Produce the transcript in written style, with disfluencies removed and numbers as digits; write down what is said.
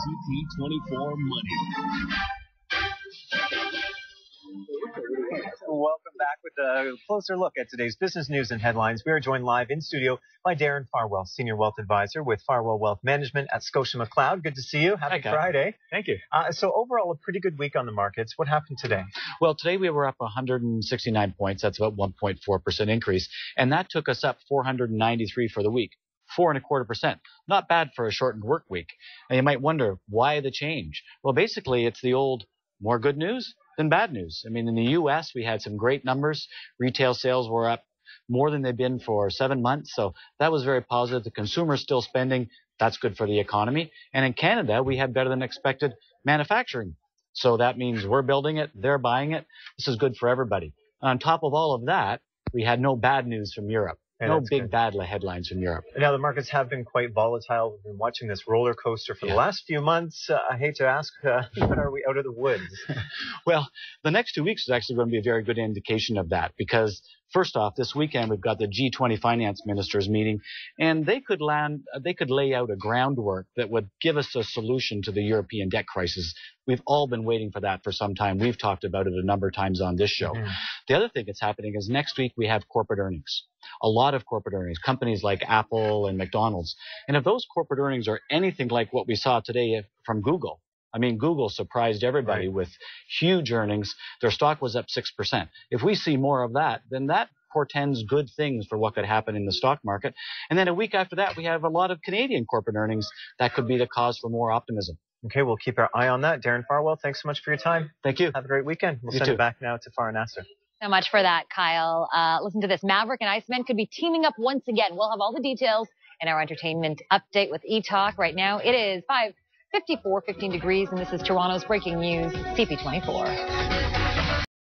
CP24 Money. Welcome back with a closer look at today's business news and headlines. We are joined live in studio by Darren Farwell, Senior Wealth Advisor with Farwell Wealth Management at Scotia McLeod. Good to see you. Happy Friday. Thank you. So overall, a pretty good week on the markets. What happened today? Well, today we were up 169 points. That's about 1.4% increase. And that took us up 493 for the week. 4.25%. Not bad for a shortened work week. And you might wonder, why the change? Well, basically, it's the old more good news than bad news. I mean, in the U.S., we had some great numbers. Retail sales were up more than they've been for 7 months. So that was very positive. The consumer's still spending. That's good for the economy. And in Canada, we had better than expected manufacturing. So that means we're building it, they're buying it. This is good for everybody. And on top of all of that, we had no bad news from Europe. No big bad headlines from Europe. Now, the markets have been quite volatile. We've been watching this roller coaster for the last few months. I hate to ask, when are we out of the woods? Well, the next 2 weeks is actually going to be a very good indication of that because, first off, this weekend we've got the G20 finance ministers meeting, and they could lay out a groundwork that would give us a solution to the European debt crisis. We've all been waiting for that for some time. We've talked about it a number of times on this show. The other thing that's happening is next week we have corporate earnings. A lot of corporate earnings, companies like Apple and McDonald's. And if those corporate earnings are anything like what we saw today from Google, I mean, Google surprised everybody with huge earnings. Their stock was up 6%. If we see more of that, then that portends good things for what could happen in the stock market. And then a week after that, we have a lot of Canadian corporate earnings. That could be the cause for more optimism. Okay, we'll keep our eye on that. Darren Farwell, thanks so much for your time. Thank you. Have a great weekend. We'll send it back now to Farah Nasser. So much for that, Kyle. Listen to this. Maverick and Iceman could be teaming up once again. We'll have all the details in our entertainment update with E-Talk. Right now, it is 5:54, 15 degrees, and this is Toronto's breaking news, CP24.